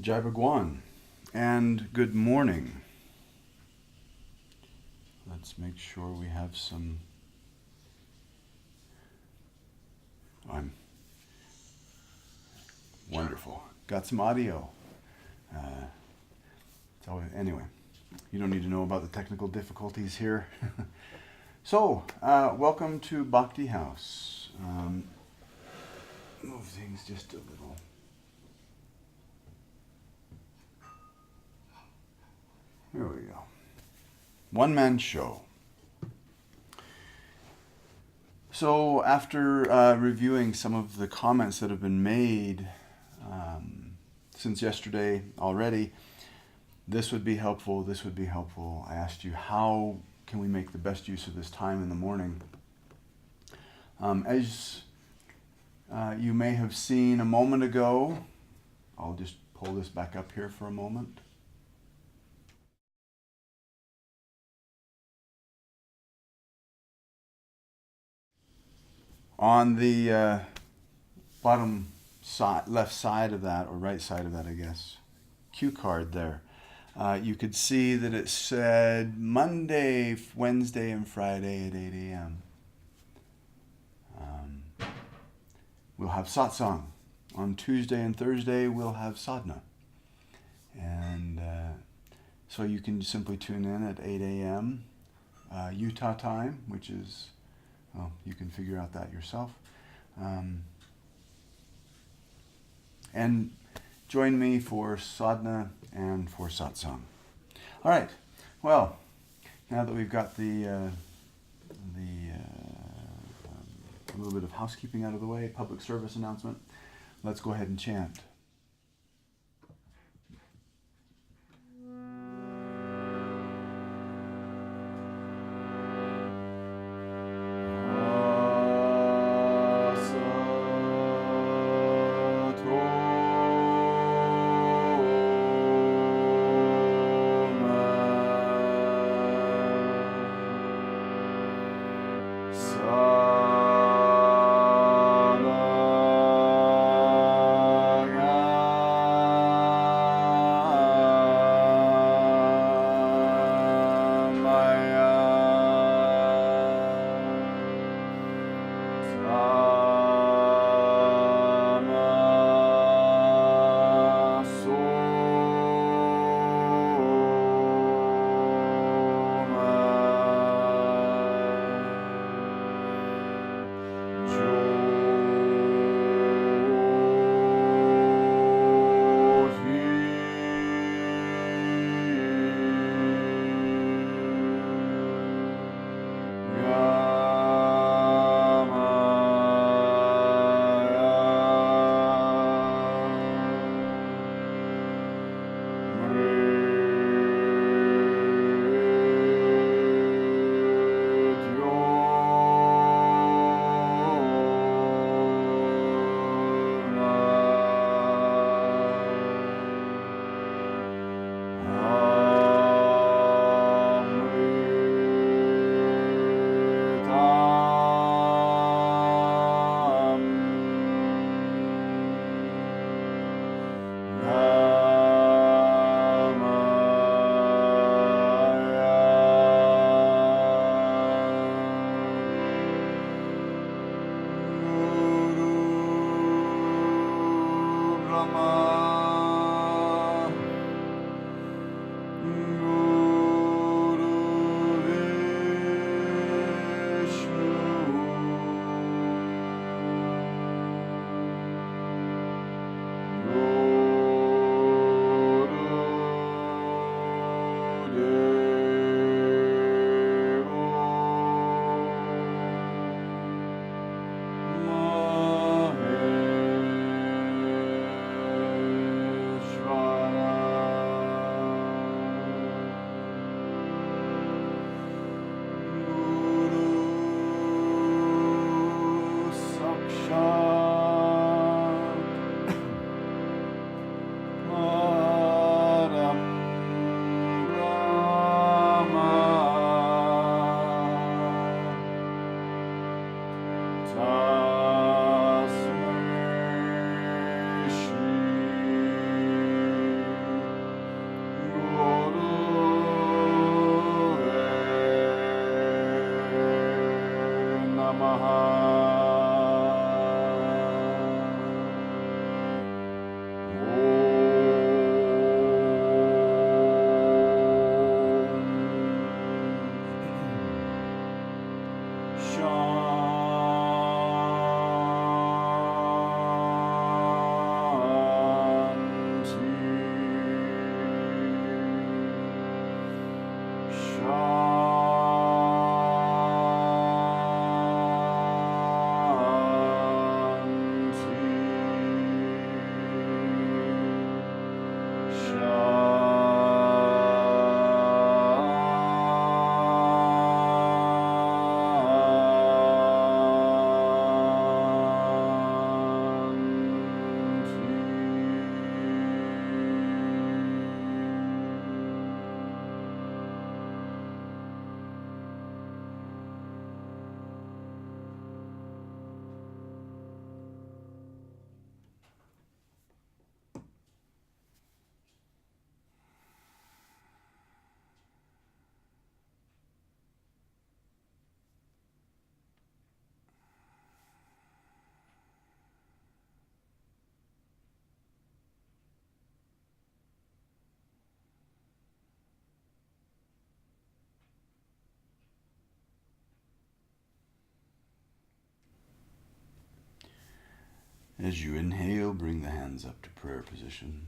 Jai Bhagwan, and good morning. Let's make sure we have some. I'm wonderful. Got some audio. Anyway, you don't need to know about the technical difficulties here. So, welcome to Bhakti House. Move things just a little. Here we go. One-man show. So after reviewing some of the comments that have been made since yesterday already, this would be helpful, this would be helpful. I asked you, how can we make the best use of this time in the morning? As you may have seen a moment ago, I'll just pull this back up here for a moment. On the bottom side, left side of that, or right side of that, I guess, cue card there, you could see that it said Monday, Wednesday, and Friday at 8 a.m. We'll have satsang. On Tuesday and Thursday, we'll have sadhana. And so you can simply tune in at 8 a.m. Utah time, which is, well, you can figure out that yourself. And join me for sadhana and for satsang. All right. Well, now that we've got a little bit of housekeeping out of the way, public service announcement, let's go ahead and chant. As you inhale, bring the hands up to prayer position.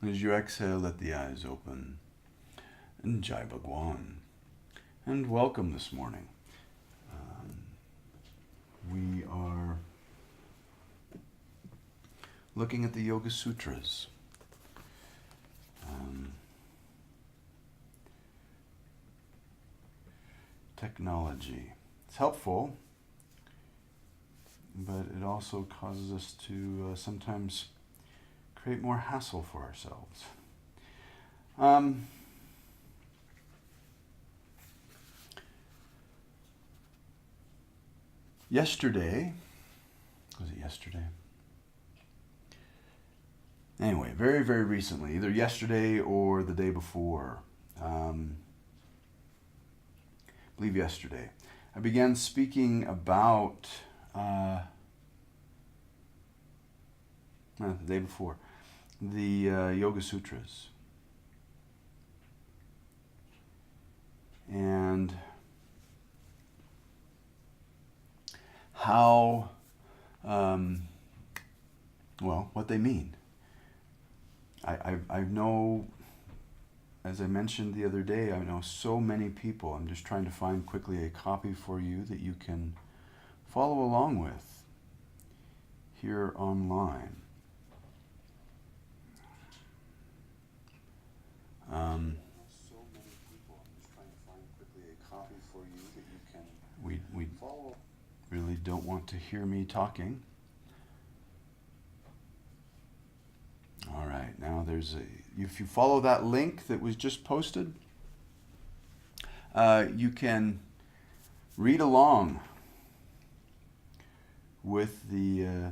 As you exhale, let the eyes open. And Jai Bhagwan. And welcome this morning. We are looking at the Yoga Sutras. Technology. It's helpful, but it also causes us to sometimes create more hassle for ourselves. Yesterday, was it yesterday? Anyway, very, very recently, either yesterday or the day before, I believe yesterday, I began speaking about, the day before, the Yoga Sutras. And how, what they mean. I know, as I mentioned the other day, I know so many people. I'm just trying to find quickly a copy for you that you can follow along with here online. So many people. I'm just trying to find quickly a copy for you that you can we follow. Really don't want to hear me talking. All right, now if you follow that link that was just posted, you can read along with the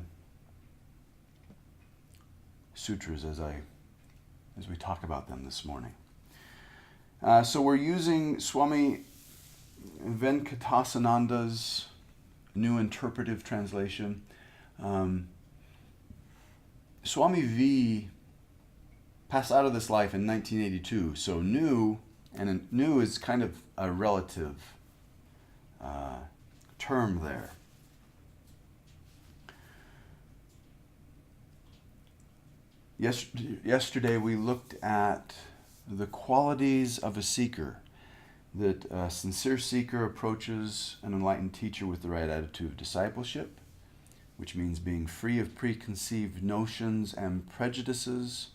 sutras as we talk about them this morning. So we're using Swami Venkatasananda's New Interpretive Translation. Swami V passed out of this life in 1982, so new is kind of a relative term there. Yesterday we looked at the qualities of a seeker, that a sincere seeker approaches an enlightened teacher with the right attitude of discipleship, which means being free of preconceived notions and prejudices,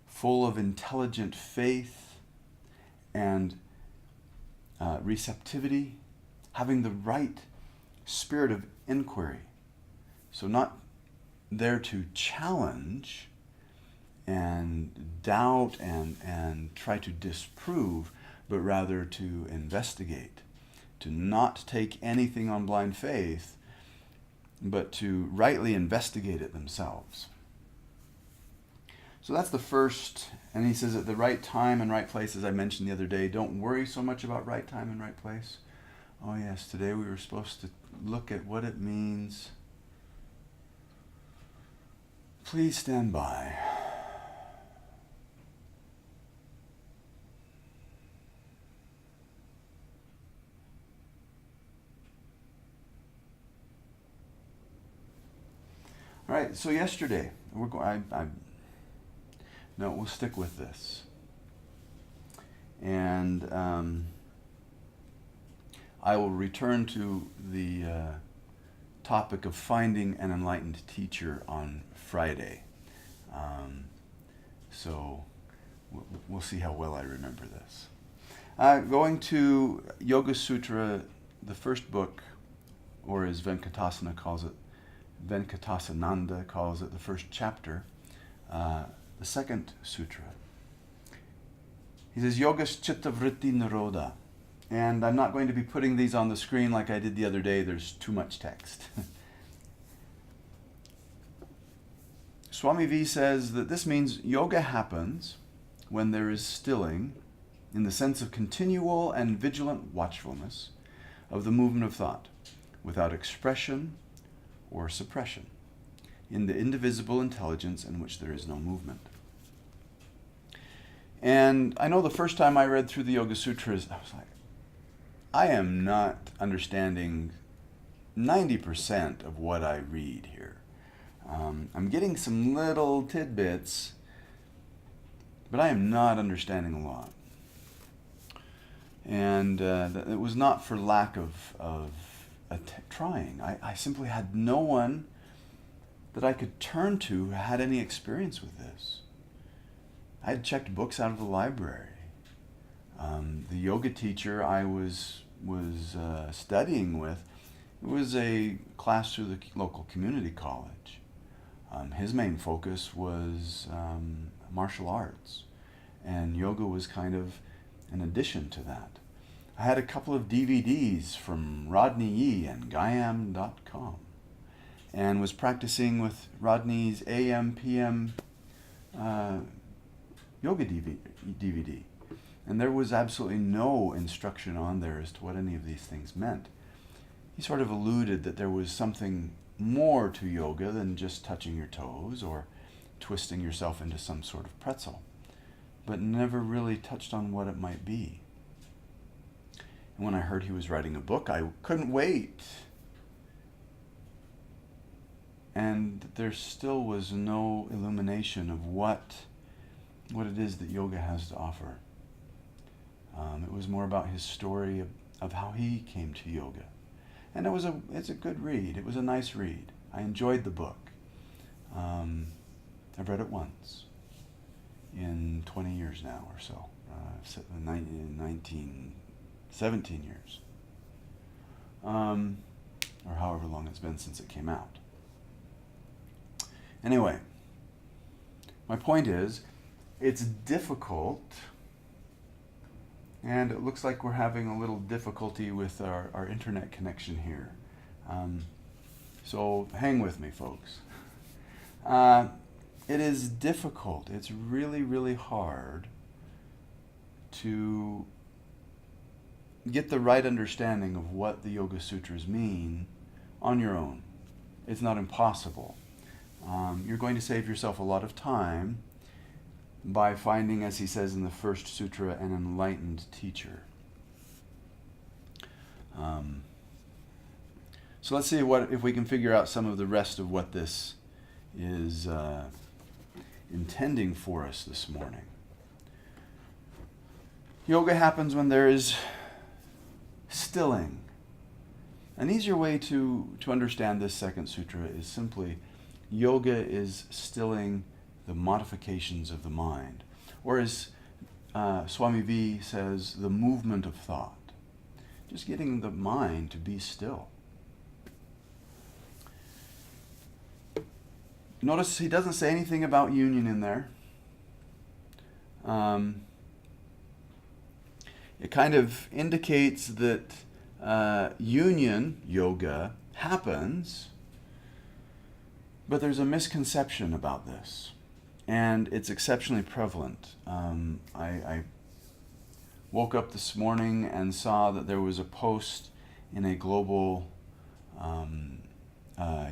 full of intelligent faith and receptivity, having the right spirit of inquiry. So not there to challenge and doubt and try to disprove, but rather to investigate, to not take anything on blind faith, but to rightly investigate it themselves. So that's the first, and he says at the right time and right place, as I mentioned the other day, don't worry so much about right time and right place. Oh yes, today we were supposed to look at what it means. Please stand by. All right, so yesterday, we're going. No, we'll stick with this. And I will return to the topic of finding an enlightened teacher on Friday. So we'll see how well I remember this. Going to Yoga Sutra, the first book, or as Venkatasana calls it, Venkatasananda calls it, the first chapter, the second sutra. He says, Yogas Chitta Vritti Nirodha. And I'm not going to be putting these on the screen like I did the other day. There's too much text. Swami V says that this means yoga happens when there is stilling, in the sense of continual and vigilant watchfulness of the movement of thought, without expression or suppression, in the indivisible intelligence in which there is no movement. And I know the first time I read through the Yoga Sutras, I was like, I am not understanding 90% of what I read here. I'm getting some little tidbits, but I am not understanding a lot. And it was not for lack of trying. I simply had no one that I could turn to who had any experience with this. I had checked books out of the library. The yoga teacher I was studying with, it was a class through the local community college. His main focus was martial arts, and yoga was kind of an addition to that. I had a couple of DVDs from Rodney Yee and Gayam.com, and was practicing with Rodney's AM PM yoga DVD. And there was absolutely no instruction on there as to what any of these things meant. He sort of alluded that there was something more to yoga than just touching your toes or twisting yourself into some sort of pretzel, but never really touched on what it might be. And when I heard he was writing a book, I couldn't wait. And there still was no illumination of what it is that yoga has to offer. It was more about his story of how he came to yoga. And it's a good read. It was a nice read. I enjoyed the book. I've read it once in 20 years now or so. 17 years. Or however long it's been since it came out. Anyway, my point is, it's difficult, and it looks like we're having a little difficulty with our internet connection here. So hang with me, folks. It is difficult. It's really, really hard to get the right understanding of what the Yoga Sutras mean on your own. It's not impossible. You're going to save yourself a lot of time by finding, as he says in the first sutra, an enlightened teacher. So let's see if we can figure out some of the rest of what this is intending for us this morning. Yoga happens when there is stilling. An easier way to understand this second sutra is simply, yoga is stilling the modifications of the mind. Or as Swami V says, the movement of thought. Just getting the mind to be still. Notice he doesn't say anything about union in there. It kind of indicates that union, yoga, happens, but there's a misconception about this, and it's exceptionally prevalent. I woke up this morning and saw that there was a post in a global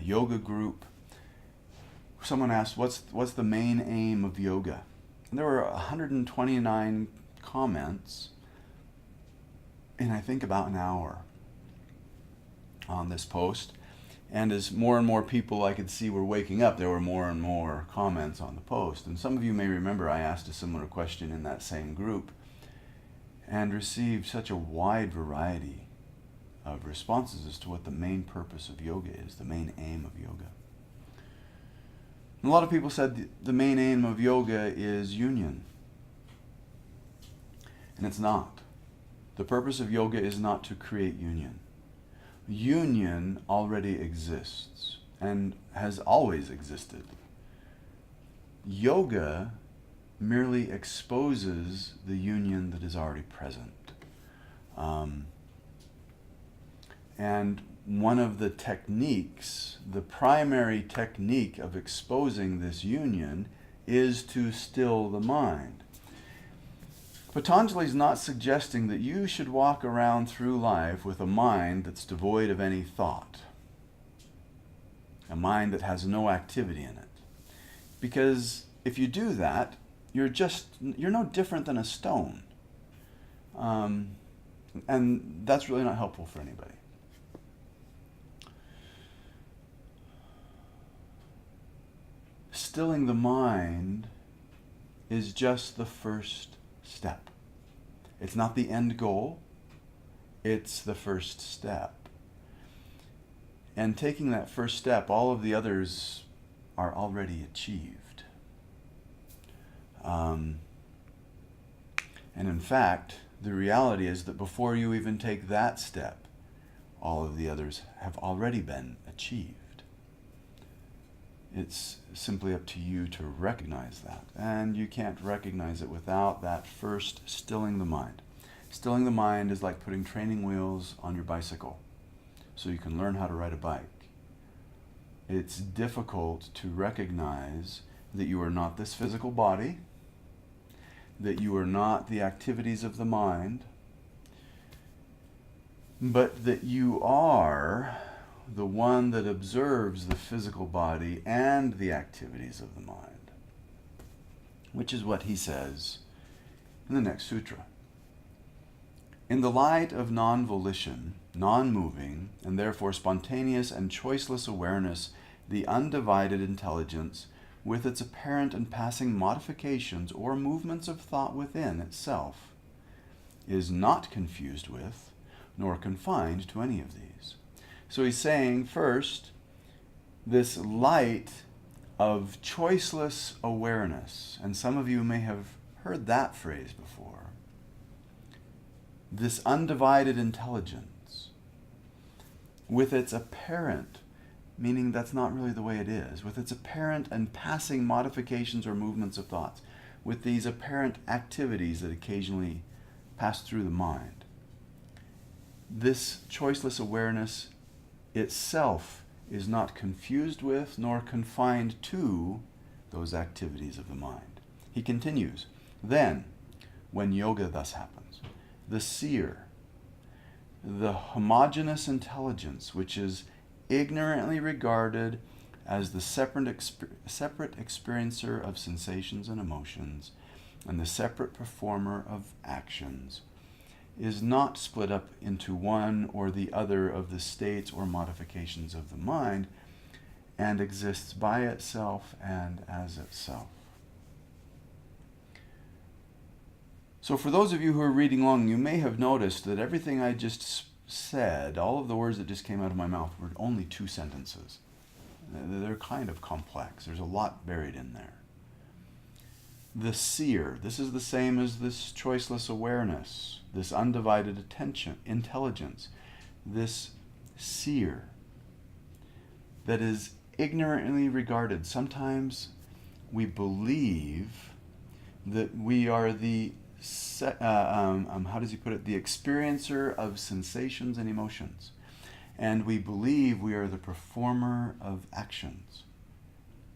yoga group. Someone asked, what's the main aim of yoga? And there were 129 comments in, I think, about an hour on this post. And as more and more people I could see were waking up, there were more and more comments on the post. And some of you may remember I asked a similar question in that same group and received such a wide variety of responses as to what the main purpose of yoga is, the main aim of yoga. And a lot of people said the main aim of yoga is union. And it's not. The purpose of yoga is not to create union. Union already exists and has always existed. Yoga merely exposes the union that is already present. And one of the techniques, the primary technique of exposing this union, is to still the mind. Patanjali is not suggesting that you should walk around through life with a mind that's devoid of any thought, a mind that has no activity in it. Because if you do that, you're no different than a stone. And that's really not helpful for anybody. Stilling the mind is just the first step. It's not the end goal, it's the first step. And taking that first step, all of the others are already achieved. And in fact, the reality is that before you even take that step, all of the others have already been achieved. It's simply up to you to recognize that. And you can't recognize it without that first stilling the mind. Stilling the mind is like putting training wheels on your bicycle so you can learn how to ride a bike. It's difficult to recognize that you are not this physical body, that you are not the activities of the mind, but that you are the one that observes the physical body and the activities of the mind, which is what he says in the next sutra. In the light of non-volition, non-moving, and therefore spontaneous and choiceless awareness, the undivided intelligence, with its apparent and passing modifications or movements of thought within itself, is not confused with, nor confined to any of these. So he's saying, first, this light of choiceless awareness, and some of you may have heard that phrase before, this undivided intelligence, with its apparent, meaning that's not really the way it is, with its apparent and passing modifications or movements of thoughts, with these apparent activities that occasionally pass through the mind. This choiceless awareness itself is not confused with nor confined to those activities of the mind. He continues, then, when yoga thus happens, the seer, the homogeneous intelligence, which is ignorantly regarded as the separate experiencer of sensations and emotions, and the separate performer of actions, is not split up into one or the other of the states or modifications of the mind, and exists by itself and as itself. So for those of you who are reading along, you may have noticed that everything I just said, all of the words that just came out of my mouth, were only 2 sentences. They're kind of complex. There's a lot buried in there. The seer, this is the same as this choiceless awareness, this undivided intelligence, this seer that is ignorantly regarded. Sometimes we believe that we are the, how does he put it, the experiencer of sensations and emotions. And we believe we are the performer of actions.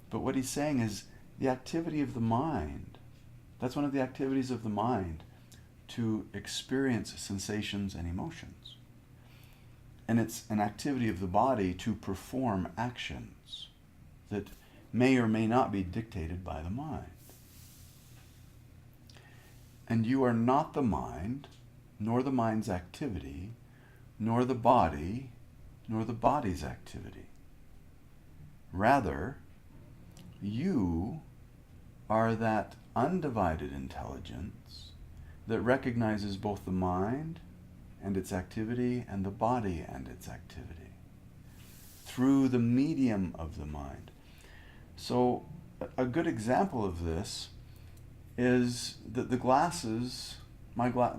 But what he's saying is the activity of the mind, that's one of the activities of the mind, to experience sensations and emotions. And it's an activity of the body to perform actions that may or may not be dictated by the mind. And you are not the mind, nor the mind's activity, nor the body, nor the body's activity. Rather, you are that undivided intelligence that recognizes both the mind and its activity and the body and its activity through the medium of the mind. So a good example of this is that the glasses,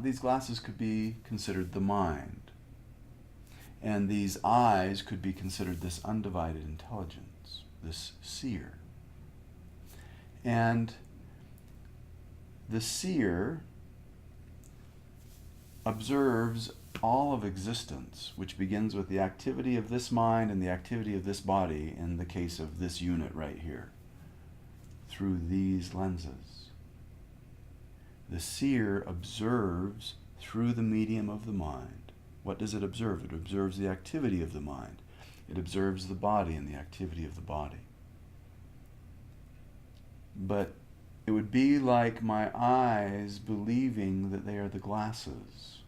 these glasses could be considered the mind, and these eyes could be considered this undivided intelligence, this seer. And the seer observes all of existence, which begins with the activity of this mind and the activity of this body, in the case of this unit right here, through these lenses. The seer observes through the medium of the mind. What does it observe? It observes the activity of the mind. It observes the body and the activity of the body. But it would be like my eyes believing that they are the glasses.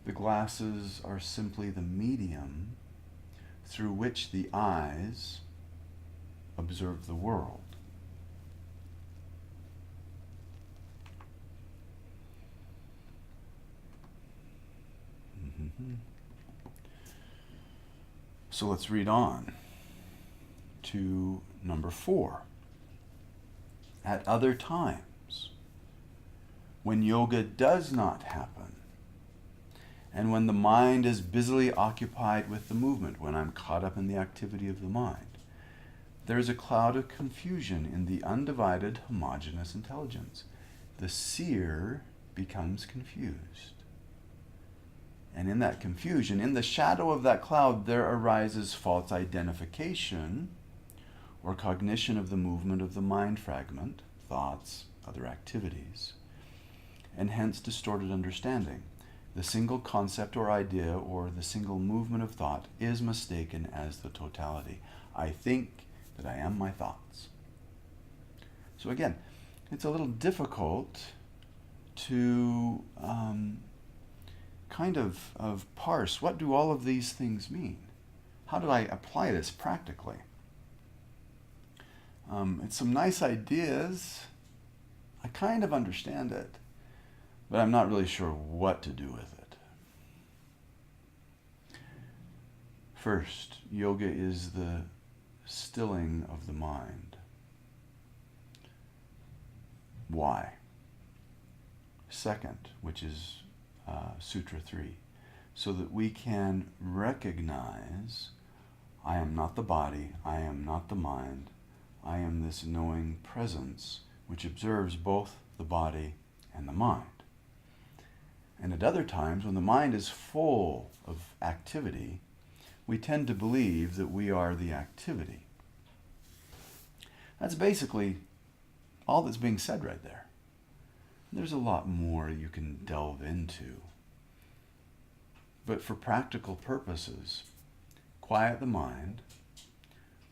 The glasses are simply the medium through which the eyes observe the world. So let's read on to number 4. At other times, when yoga does not happen, and when the mind is busily occupied with the movement, when I'm caught up in the activity of the mind, there is a cloud of confusion in the undivided homogeneous intelligence. The seer becomes confused. And in that confusion, in the shadow of that cloud, there arises false identification or cognition of the movement of the mind fragment, thoughts, other activities, and hence distorted understanding. The single concept or idea or the single movement of thought is mistaken as the totality. I think that I am my thoughts. So again, it's a little difficult to kind of parse, what do all of these things mean? How do I apply this practically? It's some nice ideas. I kind of understand it, but I'm not really sure what to do with it. First, yoga is the stilling of the mind. Why? Second, which is Sutra 3, so that we can recognize I am not the body, I am not the mind, I am this knowing presence which observes both the body and the mind. And at other times, when the mind is full of activity, we tend to believe that we are the activity. That's basically all that's being said right there. There's a lot more you can delve into. But for practical purposes, quiet the mind.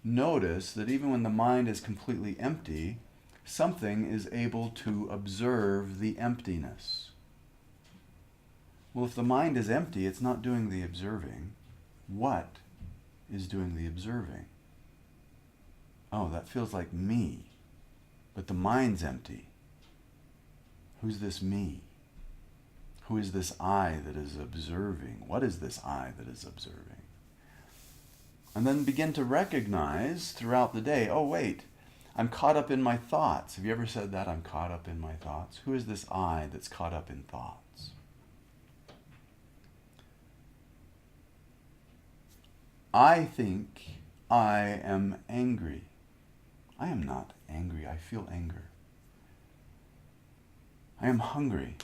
Notice that even when the mind is completely empty, something is able to observe the emptiness. Well, if the mind is empty, it's not doing the observing. What is doing the observing? Oh, that feels like me, but the mind's empty. Who's this me? Who is this I that is observing? What is this I that is observing? And then begin to recognize throughout the day, oh wait, I'm caught up in my thoughts. Have you ever said that? I'm caught up in my thoughts. Who is this I that's caught up in thoughts? I think I am angry. I am not angry. I feel anger. I am hungry.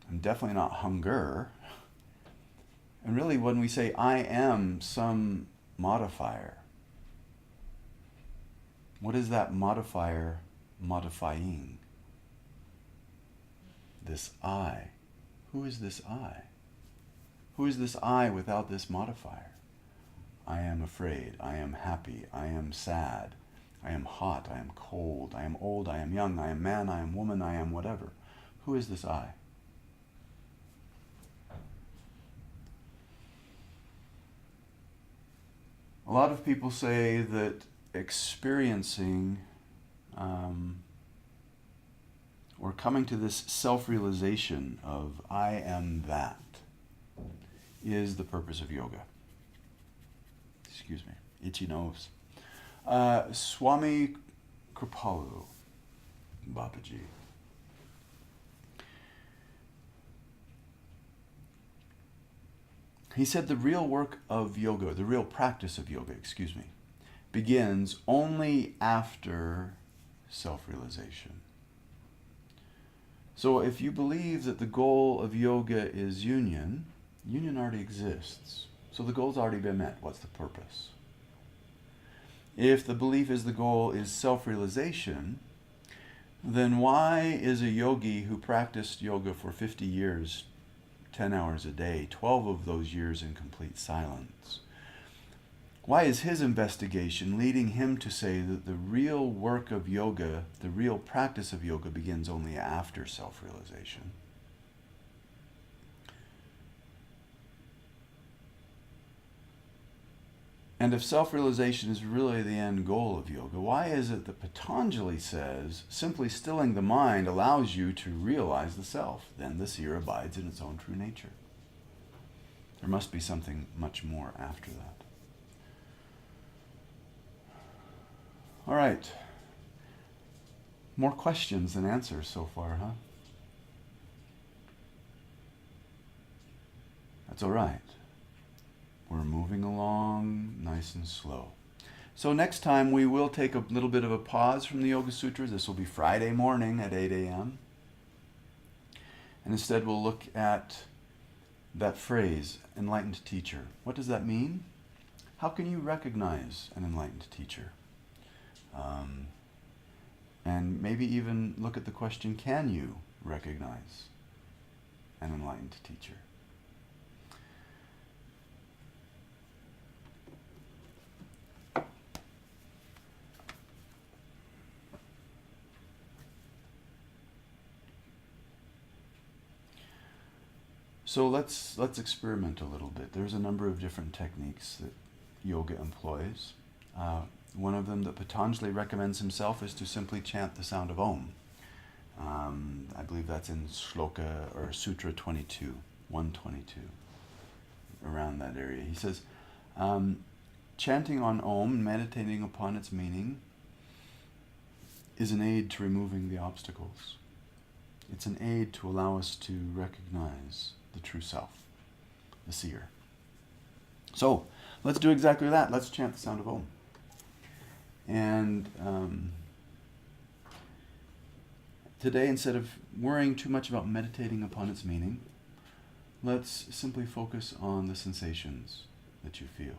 I'm definitely not hunger. And really, when we say I am some modifier, what is that modifier modifying? This I. Who is this I? Who is this I without this modifier? I am afraid, I am happy, I am sad, I am hot, I am cold, I am old, I am young, I am man, I am woman, I am whatever. Who is this I? A lot of people say that experiencing or coming to this self-realization of I am that is the purpose of yoga. Excuse me, itchy nose. Swami Kripalu Babaji. He said the real work of yoga, the real practice of yoga, begins only after self-realization. So if you believe that the goal of yoga is union, union already exists. So the goal's already been met. What's the purpose? If the belief is the goal is self-realization, then why is a yogi who practiced yoga for 50 years, 10 hours a day, 12 of those years in complete silence, why is his investigation leading him to say that the real work of yoga, the real practice of yoga begins only after self-realization? And if self-realization is really the end goal of yoga, why is it that Patanjali says simply stilling the mind allows you to realize the self? Then the seer abides in its own true nature. There must be something much more after that. All right. More questions than answers so far, huh? That's all right. We're moving along nice and slow. So next time we will take a little bit of a pause from the Yoga Sutras. This will be Friday morning at 8 a.m. And instead we'll look at that phrase, enlightened teacher. What does that mean? How can you recognize an enlightened teacher? And maybe even look at the question, can you recognize an enlightened teacher? So let's experiment a little bit. There's a number of different techniques that yoga employs. One of them that Patanjali recommends himself is to simply chant the sound of Om. I believe that's in Shloka or Sutra 22, 122, around that area. He says, chanting on Om, meditating upon its meaning, is an aid to removing the obstacles. It's an aid to allow us to recognize the true self, the seer. So, let's do exactly that. Let's chant the sound of Om. And today, instead of worrying too much about meditating upon its meaning, let's simply focus on the sensations that you feel.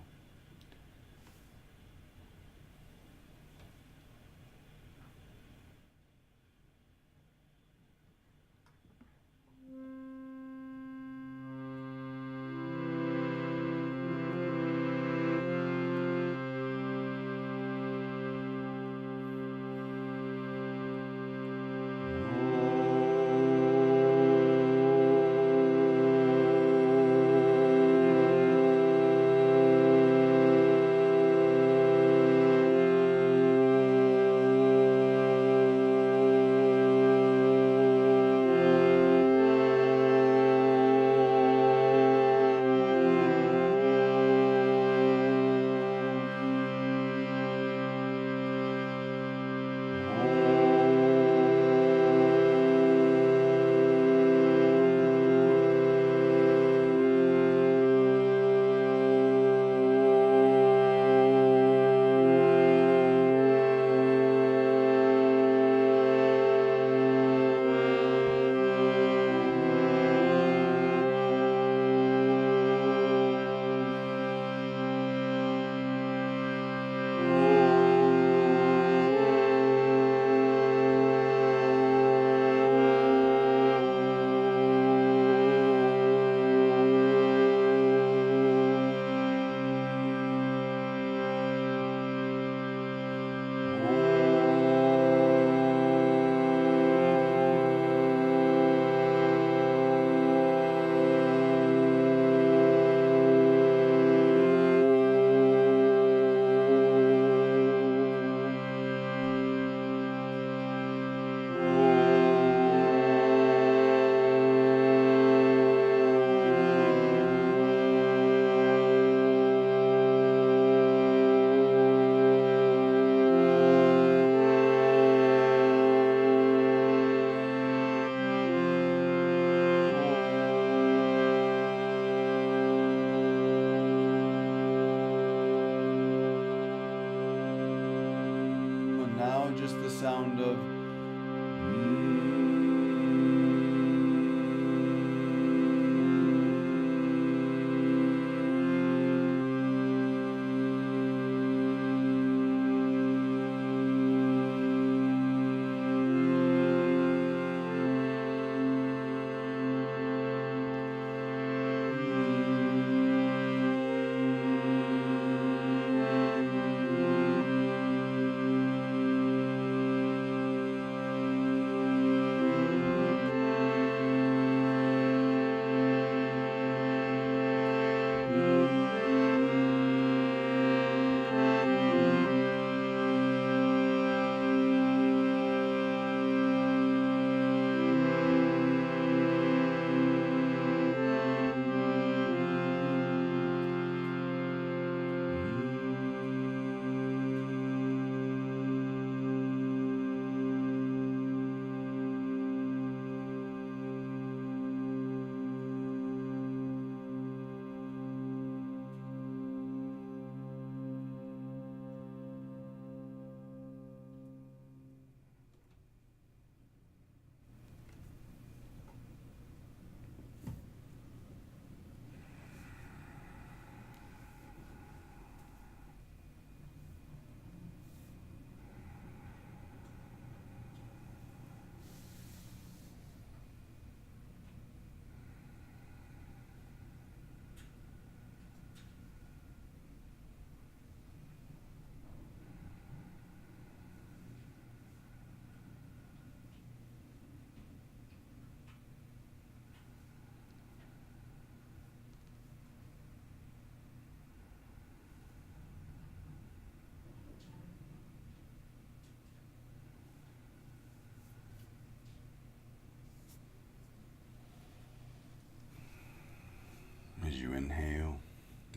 you inhale,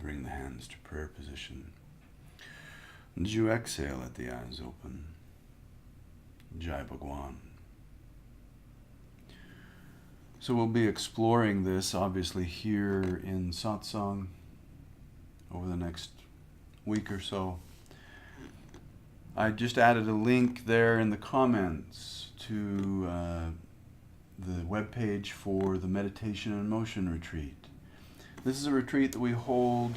bring the hands to prayer position. And as you exhale, let the eyes open. Jai Bhagwan. So we'll be exploring this, obviously, here in satsang over the next week or so. I just added a link there in the comments to the webpage for the Meditation and Motion Retreat. This is a retreat that we hold,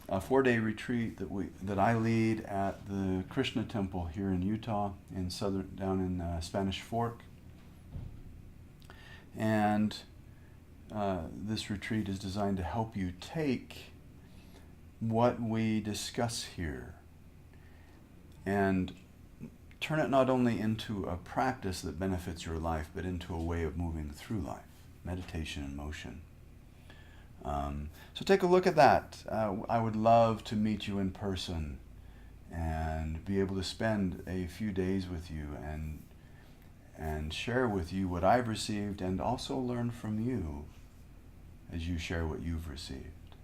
a 4-day retreat that I lead at the Krishna Temple here in Utah, down in Spanish Fork. And this retreat is designed to help you take what we discuss here and turn it not only into a practice that benefits your life, but into a way of moving through life, meditation and motion. So take a look at that. I would love to meet you in person and be able to spend a few days with you and share with you what I've received, and also learn from you as you share what you've received.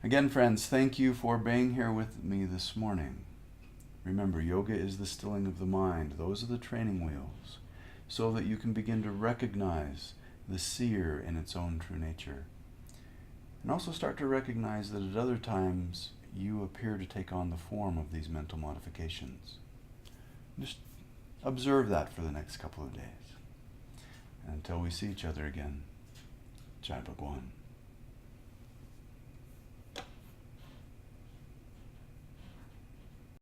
Again, friends, thank you for being here with me this morning. Remember, yoga is the stilling of the mind. Those are the training wheels, so that you can begin to recognize the seer in its own true nature. And also start to recognize that at other times you appear to take on the form of these mental modifications. Just observe that for the next couple of days. And until we see each other again, Jai Bhagwan.